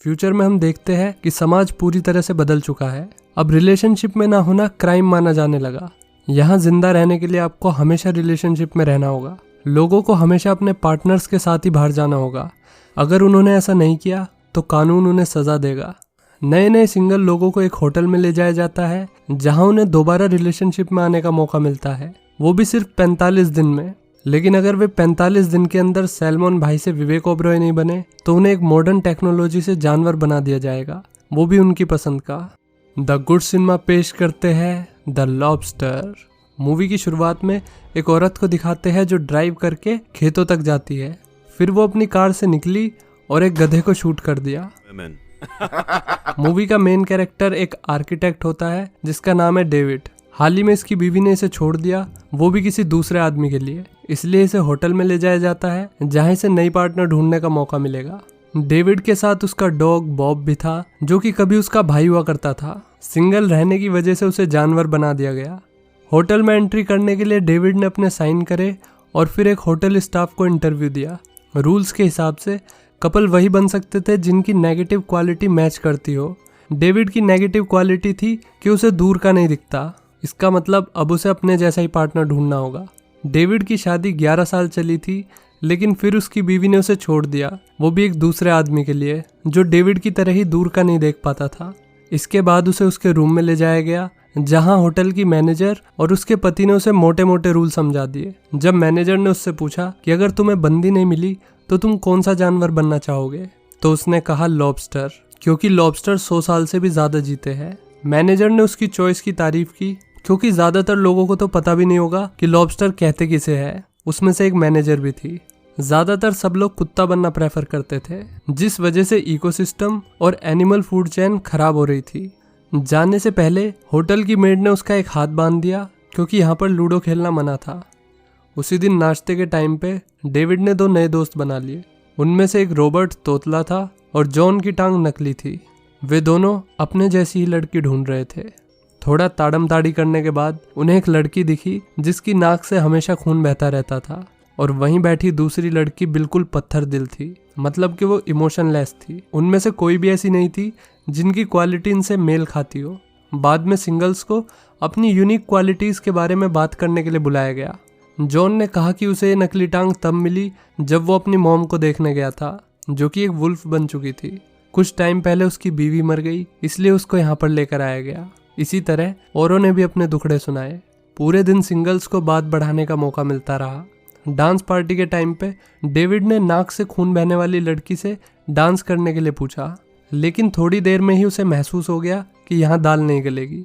Future में हम देखते हैं कि समाज पूरी तरह से बदल चुका है। अब रिलेशनशिप में ना होना क्राइम माना जाने लगा। यहाँ जिंदा रहने के लिए आपको हमेशा रिलेशनशिप में रहना होगा। लोगों को हमेशा अपने पार्टनर्स के साथ ही बाहर जाना होगा। अगर उन्होंने ऐसा नहीं किया तो कानून उन्हें सजा देगा। नए नए सिंगल लोगों को एक होटल में ले जाया जाता है जहां उन्हें दोबारा रिलेशनशिप में आने का मौका मिलता है, वो भी सिर्फ 45 दिन में। लेकिन अगर वे 45 दिन के अंदर सैलमन भाई से विवेक ओबरॉय नहीं बने तो उन्हें एक मॉडर्न टेक्नोलॉजी से जानवर बना दिया जाएगा, वो भी उनकी पसंद का। द गुड सिनेमा पेश करते हैं द लॉबस्टर। मूवी की शुरुआत में एक औरत को दिखाते हैं जो ड्राइव करके खेतों तक जाती है। फिर वो अपनी कार से निकली और एक गधे को शूट कर दिया। मूवी का मेन कैरेक्टर एक आर्किटेक्ट होता है जिसका नाम है डेविड। हाल ही में इसकी बीवी ने इसे छोड़ दिया, वो भी किसी दूसरे आदमी के लिए। इसलिए इसे होटल में ले जाया जाता है जहां इसे नई पार्टनर ढूंढने का मौका मिलेगा। डेविड के साथ उसका डॉग बॉब भी था जो कि कभी उसका भाई हुआ करता था। सिंगल रहने की वजह से उसे जानवर बना दिया गया। होटल में एंट्री करने के लिए डेविड ने अपने साइन करे और फिर एक होटल स्टाफ को इंटरव्यू दिया। रूल्स के हिसाब से कपल वही बन सकते थे जिनकी नेगेटिव क्वालिटी मैच करती हो। डेविड की नेगेटिव क्वालिटी थी कि उसे दूर का नहीं दिखता। इसका मतलब अब उसे अपने जैसा ही पार्टनर ढूंढना होगा। डेविड की शादी 11 साल चली थी, लेकिन फिर उसकी बीवी ने उसे छोड़ दिया, वो भी एक दूसरे आदमी के लिए जो डेविड की तरह ही दूर का नहीं देख पाता था। इसके बाद उसे उसके रूम में ले जाया गया जहां होटल की मैनेजर और उसके पति ने उसे मोटे मोटे रूल समझा दिए। जब मैनेजर ने उससे पूछा कि अगर तुम्हें बंदी नहीं मिली तो तुम कौन सा जानवर बनना चाहोगे, तो उसने कहा लॉबस्टर, क्योंकि लॉबस्टर 100 साल से भी ज्यादा जीते हैं। मैनेजर ने उसकी चॉइस की तारीफ की क्योंकि ज्यादातर लोगों को तो पता भी नहीं होगा कि लॉबस्टर कहते किसे है। उसमें से एक मैनेजर भी थी। ज्यादातर सब लोग कुत्ता बनना प्रेफर करते थे, जिस वजह से इकोसिस्टम और एनिमल फूड चेन खराब हो रही थी। जाने से पहले होटल की मेड ने उसका एक हाथ बांध दिया क्योंकि यहाँ पर लूडो खेलना मना था। उसी दिन नाश्ते के टाइम पे डेविड ने 2 नए दोस्त बना लिए। उनमें से एक रॉबर्ट तोतला था और जॉन की टांग नकली थी। वे दोनों अपने जैसी ही लड़की ढूंढ रहे थे। थोड़ा ताड़म ताड़ी करने के बाद उन्हें एक लड़की दिखी जिसकी नाक से हमेशा खून बहता रहता था, और वहीं बैठी दूसरी लड़की बिल्कुल पत्थर दिल थी, मतलब कि वो इमोशनलेस थी। उनमें से कोई भी ऐसी नहीं थी जिनकी क्वालिटी इनसे मेल खाती हो। बाद में सिंगल्स को अपनी यूनिक क्वालिटीज के बारे में बात करने के लिए बुलाया गया। जॉन ने कहा कि उसे ये नकली टांग तब मिली जब वो अपनी मॉम को देखने गया था, जो कि एक वुल्फ बन चुकी थी। कुछ टाइम पहले उसकी बीवी मर गई, इसलिए उसको यहाँ पर लेकर आया गया। इसी तरह औरों ने भी अपने दुखड़े सुनाए। पूरे दिन सिंगल्स को बात बढ़ाने का मौका मिलता रहा। डांस पार्टी के टाइम पे डेविड ने नाक से खून बहने वाली लड़की से डांस करने के लिए पूछा, लेकिन थोड़ी देर में ही उसे महसूस हो गया कि यहाँ दाल नहीं गलेगी।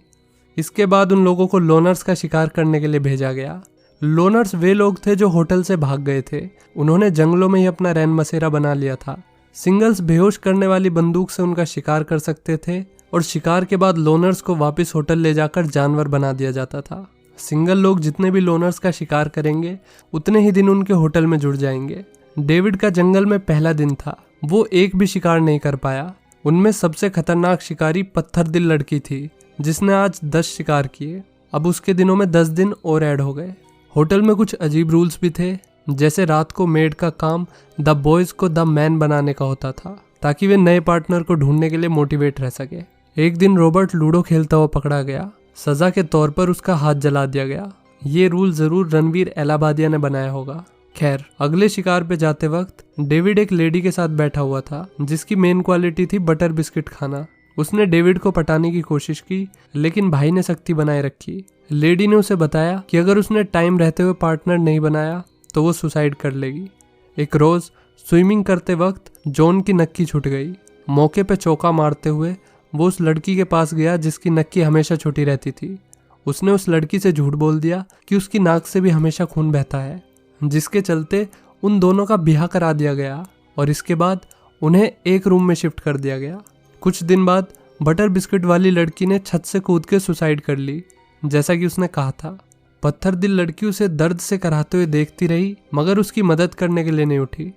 इसके बाद उन लोगों को लोनर्स का शिकार करने के लिए भेजा गया। लोनर्स वे लोग थे जो होटल से भाग गए थे। उन्होंने जंगलों में ही अपना रैन बसेरा बना लिया था। सिंगल्स बेहोश करने वाली बंदूक से उनका शिकार कर सकते थे और शिकार के बाद लोनर्स को वापस होटल ले जाकर जानवर बना दिया जाता था। सिंगल लोग जितने भी लोनर्स का शिकार करेंगे उतने ही दिन उनके होटल में जुड़ जाएंगे। डेविड का जंगल में पहला दिन था, वो एक भी शिकार नहीं कर पाया। उनमें सबसे खतरनाक शिकारी पत्थर दिल लड़की थी जिसने आज 10 शिकार किए। अब उसके दिनों में 10 दिन और ऐड हो गए। होटल में कुछ अजीब रूल्स भी थे, जैसे रात को मेड का काम द बॉयज को द मैन बनाने का होता था ताकि वे नए पार्टनर को ढूंढने के लिए मोटिवेट रह सके। एक दिन रॉबर्ट लूडो खेलता हुआ पकड़ा गया। सजा के तौर पर उसका हाथ जला दिया गया। ये रूल जरूर रणवीर एलाबादिया ने बनाया होगा। खैर, अगले शिकार पे जाते वक्त डेविड एक लेडी के साथ बैठा हुआ था जिसकी मेन क्वालिटी थी बटर बिस्किट खाना। उसने डेविड को पटाने की कोशिश की, लेकिन भाई ने सख्ती बनाए रखी। लेडी ने उसे बताया कि अगर उसने टाइम रहते हुए पार्टनर नहीं बनाया तो वो सुसाइड कर लेगी। एक रोज स्विमिंग करते वक्त जॉन की नक्की छूट गई। मौके पे चौका मारते हुए वो उस लड़की के पास गया जिसकी नक्की हमेशा छूटी रहती थी। उसने उस लड़की से झूठ बोल दिया कि उसकी नाक से भी हमेशा खून बहता है, जिसके चलते उन दोनों का ब्याह करा दिया गया और इसके बाद उन्हें एक रूम में शिफ्ट कर दिया गया। कुछ दिन बाद बटर बिस्किट वाली लड़की ने छत से कूद के सुसाइड कर ली, जैसा कि उसने कहा था। पत्थर दिल लड़की उसे दर्द से कराहते हुए देखती रही, मगर उसकी मदद करने के लिए नहीं उठी।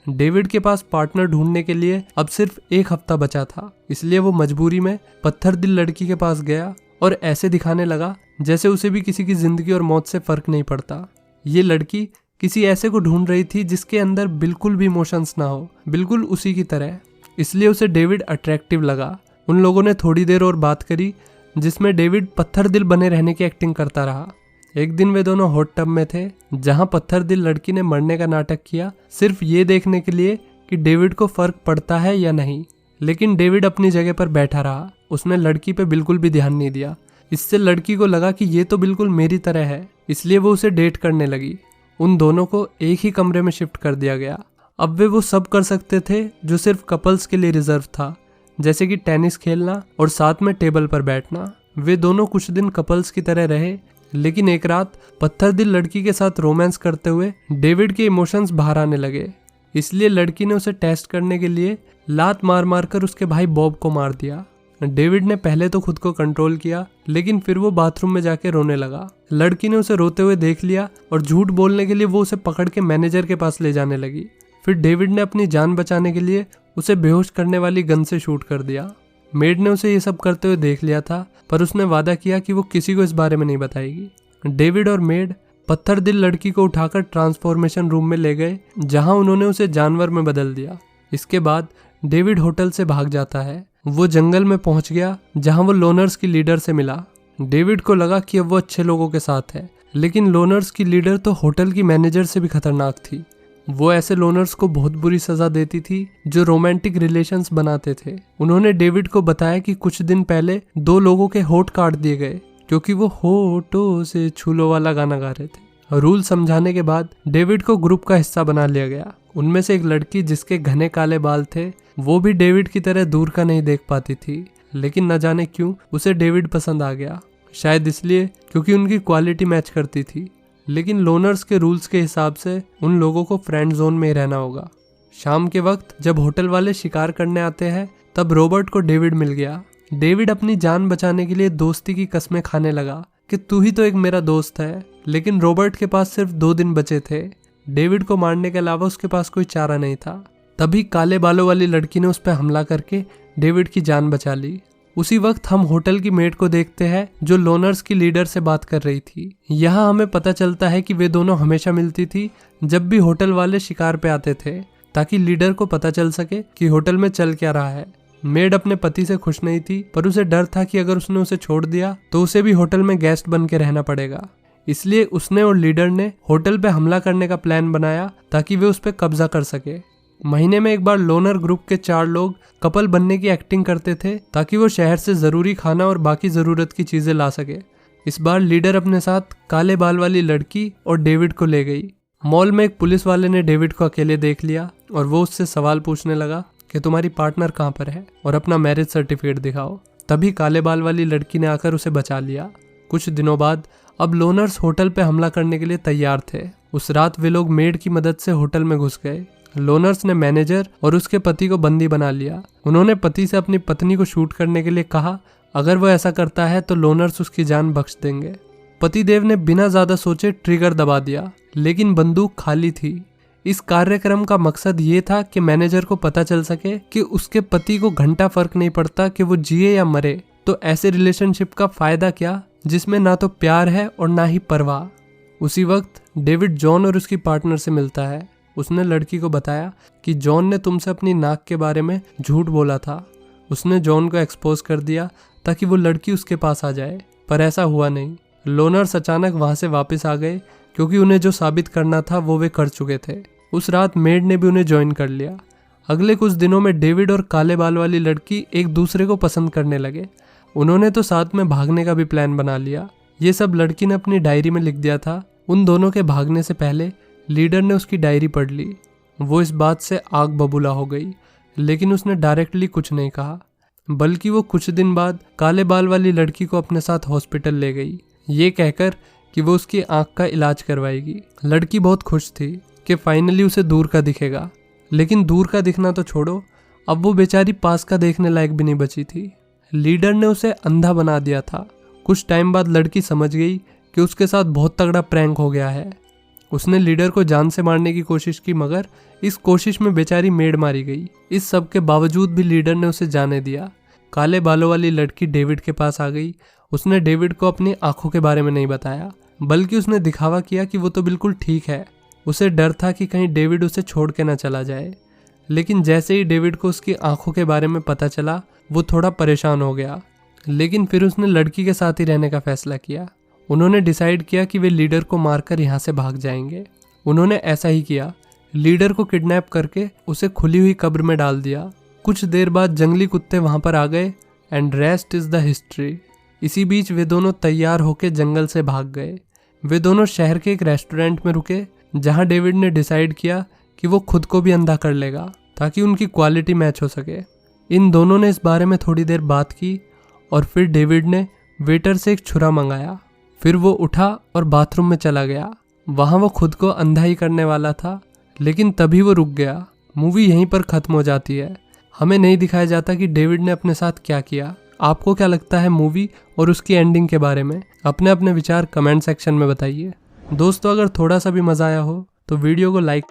डेविड के पास पार्टनर ढूंढने के लिए अब सिर्फ 1 हफ्ता बचा था, इसलिए वो मजबूरी में पत्थर दिल लड़की के पास गया और ऐसे दिखाने लगा जैसे उसे भी किसी की जिंदगी और मौत से फर्क नहीं पड़ता। ये लड़की किसी ऐसे को ढूंढ रही थी जिसके अंदर बिल्कुल भी इमोशंस ना हो, बिल्कुल उसी की तरह। इसलिए उसे डेविड अट्रैक्टिव लगा। उन लोगों ने थोड़ी देर और बात करी, जिसमें डेविड पत्थर दिल बने रहने की एक्टिंग करता रहा। एक दिन वे दोनों हॉट टब में थे, जहां पत्थर दिल लड़की ने मरने का नाटक किया, सिर्फ ये देखने के लिए कि डेविड को फर्क पड़ता है या नहीं। लेकिन डेविड अपनी जगह पर बैठा रहा, उसने लड़की पे बिल्कुल भी ध्यान नहीं दिया। इससे लड़की को लगा कि ये तो बिल्कुल मेरी तरह है, इसलिए वो उसे डेट करने लगी। उन दोनों को एक ही कमरे में शिफ्ट कर दिया गया। अब वे वो सब कर सकते थे जो सिर्फ कपल्स के लिए रिजर्व था, जैसे कि टेनिस खेलना और साथ में टेबल पर बैठना। वे दोनों कुछ दिन कपल्स की तरह रहे, लेकिन एक रात पत्थर दिल लड़की के साथ रोमांस करते हुए डेविड के इमोशंस बाहर आने लगे। इसलिए लड़की ने उसे टेस्ट करने के लिए लात मार मार कर उसके भाई बॉब को मार दिया। डेविड ने पहले तो खुद को कंट्रोल किया, लेकिन फिर वो बाथरूम में जाके रोने लगा। लड़की ने उसे रोते हुए देख लिया और झूठ बोलने के लिए वो उसे पकड़ के मैनेजर के पास ले जाने लगी। फिर डेविड ने अपनी जान बचाने के लिए उसे बेहोश करने वाली गन से शूट कर दिया। मेड ने उसे ये सब करते हुए देख लिया था, पर उसने वादा किया कि वो किसी को इस बारे में नहीं बताएगी। डेविड और मेड पत्थर दिल लड़की को उठाकर ट्रांसफॉर्मेशन रूम में ले गए, जहां उन्होंने उसे जानवर में बदल दिया। इसके बाद डेविड होटल से भाग जाता है। वो जंगल में पहुंच गया, जहां वो लोनर्स की लीडर से मिला। डेविड को लगा कि अब वो अच्छे लोगों के साथ है, लेकिन लोनर्स की लीडर तो होटल की मैनेजर से भी खतरनाक थी। वो ऐसे लोनर्स को बहुत बुरी सजा देती थी जो रोमांटिक रिलेशंस बनाते थे। उन्होंने डेविड को बताया कि कुछ दिन पहले 2 लोगों के होठ काट दिए गए, क्योंकि वो होठों से छूलो वाला गाना गा रहे थे। रूल समझाने के बाद डेविड को ग्रुप का हिस्सा बना लिया गया। उनमें से एक लड़की, जिसके घने काले बाल थे, वो भी डेविड की तरह दूर का नहीं देख पाती थी, लेकिन न जाने क्यों उसे डेविड पसंद आ गया। शायद इसलिए क्योंकि उनकी क्वालिटी मैच करती थी। लेकिन लोनर्स के रूल्स के हिसाब से उन लोगों को फ्रेंड जोन में ही रहना होगा। शाम के वक्त जब होटल वाले शिकार करने आते हैं, तब रॉबर्ट को डेविड मिल गया। डेविड अपनी जान बचाने के लिए दोस्ती की कस्में खाने लगा कि तू ही तो एक मेरा दोस्त है। लेकिन रॉबर्ट के पास सिर्फ 2 दिन बचे थे। डेविड को मारने के अलावा उसके पास कोई चारा नहीं था। तभी काले बालों वाली लड़की ने उस पर हमला करके डेविड की जान बचा ली। उसी वक्त हम होटल की मेड को देखते हैं, जो लोनर्स की लीडर से बात कर रही थी। यहाँ हमें पता चलता है कि वे दोनों हमेशा मिलती थी जब भी होटल वाले शिकार पे आते थे, ताकि लीडर को पता चल सके कि होटल में चल क्या रहा है। मेड अपने पति से खुश नहीं थी, पर उसे डर था कि अगर उसने उसे छोड़ दिया तो उसे भी होटल में गेस्ट बन के रहना पड़ेगा। इसलिए उसने और लीडर ने होटल पे हमला करने का प्लान बनाया, ताकि वे उस पर कब्जा कर सके। महीने में एक बार लोनर ग्रुप के 4 लोग कपल बनने की एक्टिंग करते थे, ताकि वो शहर से जरूरी खाना और बाकी जरूरत की चीजें ला सके। इस बार लीडर अपने साथ काले बाल वाली लड़की और डेविड को ले गई। मॉल में एक पुलिस वाले ने डेविड को अकेले देख लिया और वो उससे सवाल पूछने लगा कि तुम्हारी पार्टनर कहाँ पर है और अपना मैरिज सर्टिफिकेट दिखाओ। तभी काले बाल वाली लड़की ने आकर उसे बचा लिया। कुछ दिनों बाद अब लोनर्स होटल पे हमला करने के लिए तैयार थे। उस रात वे लोग मेड की मदद से होटल में घुस गए। लोनर्स ने मैनेजर और उसके पति को बंदी बना लिया। उन्होंने पति से अपनी पत्नी को शूट करने के लिए कहा, अगर वो ऐसा करता है तो लोनर्स उसकी जान बख्श देंगे। पतिदेव ने बिना ज्यादा सोचे ट्रिगर दबा दिया, लेकिन बंदूक खाली थी। इस कार्यक्रम का मकसद ये था कि मैनेजर को पता चल सके कि उसके पति को घंटा फर्क नहीं पड़ता कि वो जिए या मरे। तो ऐसे रिलेशनशिप का फायदा क्या, जिसमें ना तो प्यार है और ना ही परवाह। उसी वक्त डेविड जॉन और उसकी पार्टनर से मिलता है। उसने लड़की को बताया कि जॉन ने तुमसे अपनी नाक के बारे में झूठ बोला था। उसने जॉन को एक्सपोज कर दिया ताकि वो लड़की उसके पास आ जाए, पर ऐसा हुआ नहीं। लोनर्स अचानक वहां से वापस आ गए, क्योंकि उन्हें जो साबित करना था वो वे कर चुके थे। उस रात मेड ने भी उन्हें ज्वाइन कर लिया। अगले कुछ दिनों में डेविड और काले बाल वाली लड़की एक दूसरे को पसंद करने लगे। उन्होंने तो साथ में भागने का भी प्लान बना लिया। ये सब लड़की ने अपनी डायरी में लिख दिया था। उन दोनों के भागने से पहले लीडर ने उसकी डायरी पढ़ ली। वो इस बात से आग बबूला हो गई, लेकिन उसने डायरेक्टली कुछ नहीं कहा, बल्कि वो कुछ दिन बाद काले बाल वाली लड़की को अपने साथ हॉस्पिटल ले गई, ये कहकर कि वो उसकी आंख का इलाज करवाएगी। लड़की बहुत खुश थी कि फाइनली उसे दूर का दिखेगा, लेकिन दूर का दिखना तो छोड़ो, अब वो बेचारी पास का देखने लायक भी नहीं बची थी। लीडर ने उसे अंधा बना दिया था। कुछ टाइम बाद लड़की समझ गई कि उसके साथ बहुत तगड़ा प्रैंक हो गया है। उसने लीडर को जान से मारने की कोशिश की, मगर इस कोशिश में बेचारी मेड मारी गई। इस सब के बावजूद भी लीडर ने उसे जाने दिया। काले बालों वाली लड़की डेविड के पास आ गई। उसने डेविड को अपनी आंखों के बारे में नहीं बताया, बल्कि उसने दिखावा किया कि वो तो बिल्कुल ठीक है। उसे डर था कि कहीं डेविड उसे छोड़ के ना चला जाए। लेकिन जैसे ही डेविड को उसकी आंखों के बारे में पता चला वो थोड़ा परेशान हो गया। लेकिन फिर उसने लड़की के साथ ही रहने का फैसला किया। उन्होंने डिसाइड किया कि वे लीडर को मारकर यहाँ से भाग जाएंगे। उन्होंने ऐसा ही किया। लीडर को किडनैप करके उसे खुली हुई कब्र में डाल दिया। कुछ देर बाद जंगली कुत्ते वहां पर आ गए and rest is the history. इसी बीच वे दोनों तैयार होकर जंगल से भाग गए। वे दोनों शहर के एक रेस्टोरेंट में रुके जहां डेविड ने डिसाइड किया कि वो खुद को भी अंधा कर लेगा ताकि उनकी क्वालिटी मैच हो सके। इन दोनों ने इस बारे में थोड़ी देर बात की और फिर डेविड ने वेटर से एक छुरा मंगाया। फिर वो उठा और बाथरूम में चला गया। वहां वो खुद को अंधा ही करने वाला था, लेकिन तभी वो रुक गया। मूवी यहीं पर खत्म हो जाती है। हमें नहीं दिखाया जाता कि डेविड ने अपने साथ क्या किया। आपको क्या लगता है मूवी और उसकी एंडिंग के बारे में? अपने अपने विचार कमेंट सेक्शन में बताइए। दोस्तों, अगर थोड़ा सा भी मज़ा आया हो तो वीडियो को लाइक